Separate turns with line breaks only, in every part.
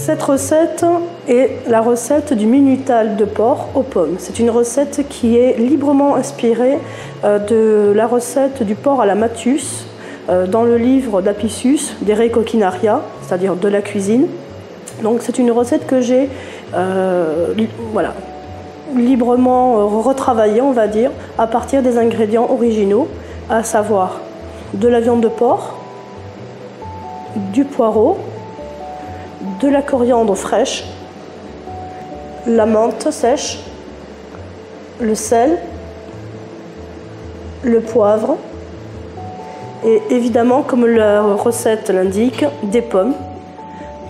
Cette recette est la recette du minutal de porc aux pommes. C'est une recette qui est librement inspirée de la recette du porc à la Matus dans le livre d'Apicius, des Re Coquinaria, c'est-à-dire de la cuisine. Donc c'est une recette que j'ai librement retravaillée, on va dire, à partir des ingrédients originaux, à savoir de la viande de porc, du poireau, de la coriandre fraîche, la menthe sèche, le sel, le poivre et évidemment, comme la recette l'indique, des pommes.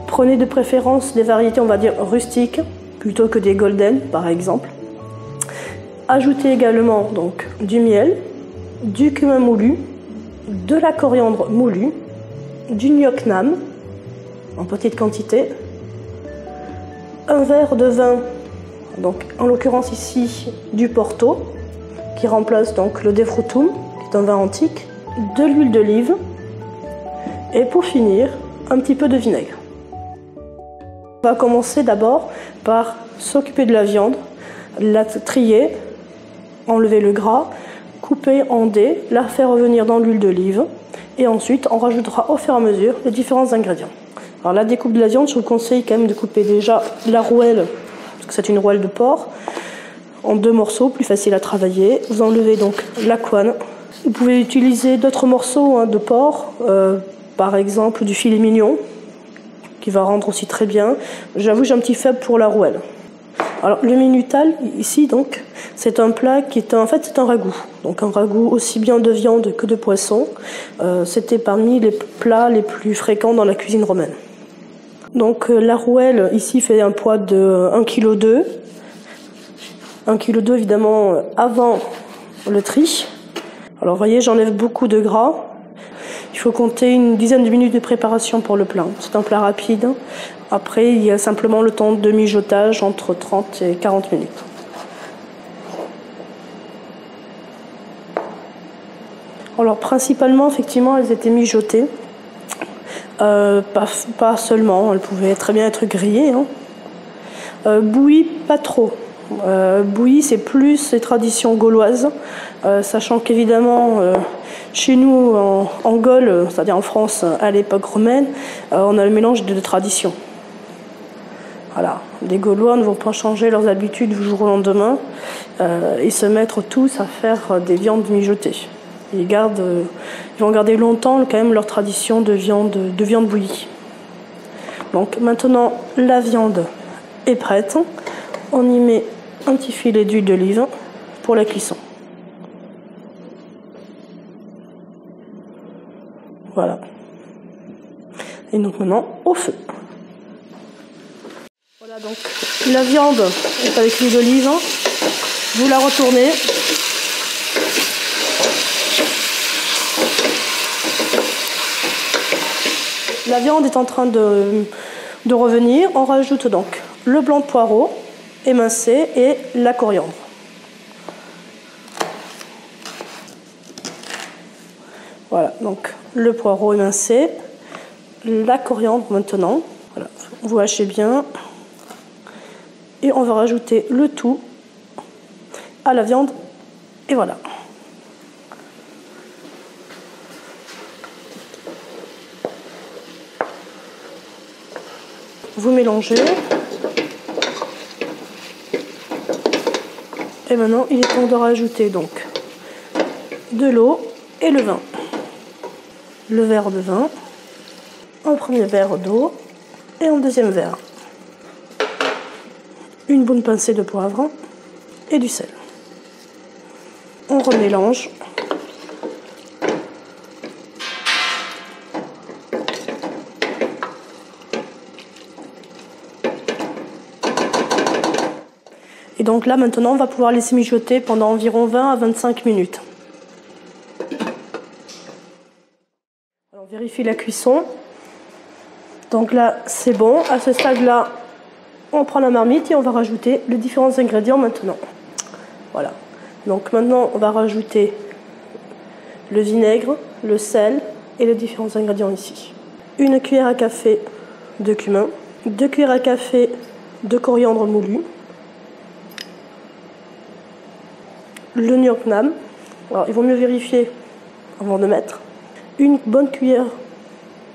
Prenez de préférence des variétés, on va dire, rustiques plutôt que des golden par exemple. Ajoutez également donc du miel, du cumin moulu, de la coriandre moulue, du gnoc nam en petite quantité, un verre de vin, donc en l'occurrence ici du Porto, qui remplace donc le Defrutum, qui est un vin antique, de l'huile d'olive et pour finir, un petit peu de vinaigre. On va commencer d'abord par s'occuper de la viande, la trier, enlever le gras, couper en dés, la faire revenir dans l'huile d'olive et ensuite on rajoutera au fur et à mesure les différents ingrédients. Alors la découpe de la viande, je vous conseille quand même de couper déjà la rouelle, parce que c'est une rouelle de porc, en 2 morceaux, plus facile à travailler. Vous enlevez donc la couenne. Vous pouvez utiliser d'autres morceaux de porc, par exemple du filet mignon, qui va rendre aussi très bien. J'avoue, j'ai un petit faible pour la rouelle. Alors le minutal, ici donc, c'est un plat qui est en fait c'est un ragoût. Donc un ragoût aussi bien de viande que de poisson. C'était parmi les plats les plus fréquents dans la cuisine romaine. Donc la rouelle ici fait un poids de 1,2 kg. 1,2 kg évidemment avant le tri. Alors vous voyez, j'enlève beaucoup de gras. Il faut compter une dizaine de minutes de préparation pour le plat. C'est un plat rapide. Après, il y a simplement le temps de mijotage entre 30 et 40 minutes. Alors principalement, effectivement, elles étaient mijotées. Pas seulement, elles pouvaient très bien être grillées. Bouillies, pas trop. Bouillie, c'est plus les traditions gauloises, sachant qu'évidemment, chez nous, en Gaule, c'est-à-dire en France, à l'époque romaine, on a le mélange de traditions. Voilà. Les Gaulois ne vont pas changer leurs habitudes du jour au lendemain et se mettre tous à faire des viandes mijotées. Ils vont garder longtemps quand même leur tradition de viande bouillie. Donc maintenant, la viande est prête. On y met un petit filet d'huile d'olive pour la cuisson. Voilà. Et donc maintenant, au feu. Voilà, donc la viande est avec l'huile d'olive. Vous la retournez. La viande est en train de revenir. On rajoute donc le blanc de poireau émincé et la coriandre. Voilà, donc le poireau émincé, la coriandre maintenant. Voilà, vous hachez bien. Et on va rajouter le tout à la viande. Et voilà. Vous mélangez. Et maintenant, il est temps de rajouter donc de l'eau et le vin. Le verre de vin, un premier verre d'eau et un deuxième verre. Une bonne pincée de poivre et du sel. On remélange. Et donc là, maintenant, on va pouvoir laisser mijoter pendant environ 20 à 25 minutes. Alors, on vérifie la cuisson. Donc là, c'est bon. À ce stade-là, on prend la marmite et on va rajouter les différents ingrédients maintenant. Voilà. Donc maintenant, on va rajouter le vinaigre, le sel et les différents ingrédients ici. Une cuillère à café de cumin, 2 cuillères à café de coriandre moulu, le gnoc nam. Alors, il vaut mieux vérifier avant de mettre. Une bonne cuillère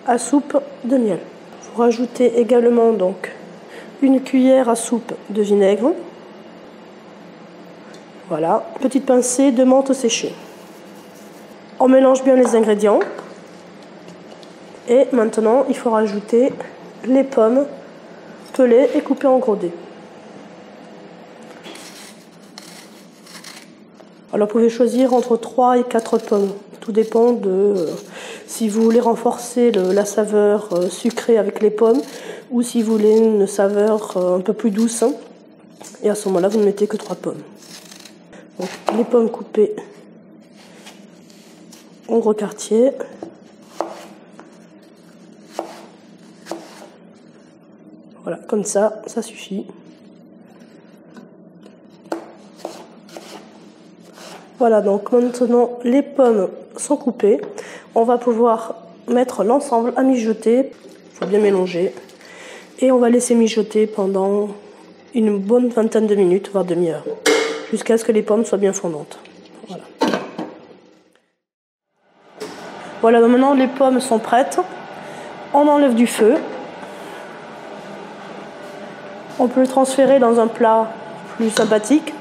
à soupe de miel. Vous rajoutez également donc une cuillère à soupe de vinaigre. Voilà, petite pincée de menthe séchée. On mélange bien les ingrédients. Et maintenant, il faut rajouter les pommes pelées et coupées en gros dés. Alors, vous pouvez choisir entre 3 et 4 pommes. Tout dépend de si vous voulez renforcer la saveur sucrée avec les pommes ou si vous voulez une saveur un peu plus douce. Et à ce moment-là, vous ne mettez que 3 pommes. Donc, les pommes coupées en gros quartiers. Voilà, comme ça suffit. Voilà, donc maintenant les pommes sont coupées. On va pouvoir mettre l'ensemble à mijoter. Il faut bien mélanger. Et on va laisser mijoter pendant une bonne vingtaine de minutes, voire demi-heure, jusqu'à ce que les pommes soient bien fondantes. Voilà. Voilà, maintenant les pommes sont prêtes. On enlève du feu. On peut le transférer dans un plat plus sympathique.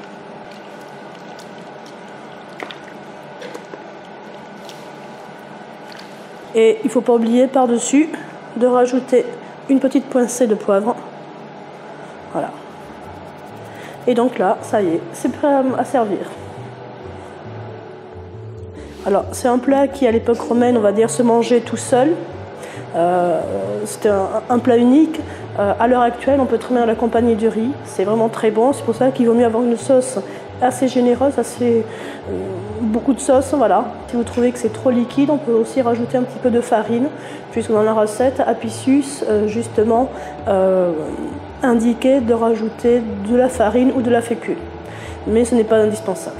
Et il ne faut pas oublier par-dessus de rajouter une petite pincée de poivre. Voilà. Et donc là, ça y est, c'est prêt à servir. Alors, c'est un plat qui, à l'époque romaine, on va dire, se mangeait tout seul. C'était un plat unique. À l'heure actuelle, on peut très bien l'accompagner du riz. C'est vraiment très bon. C'est pour ça qu'il vaut mieux avoir une sauce assez généreuse, beaucoup de sauce. Voilà. Si vous trouvez que c'est trop liquide, on peut aussi rajouter un petit peu de farine, puisque dans la recette, Apicius, justement, indiquait de rajouter de la farine ou de la fécule. Mais ce n'est pas indispensable.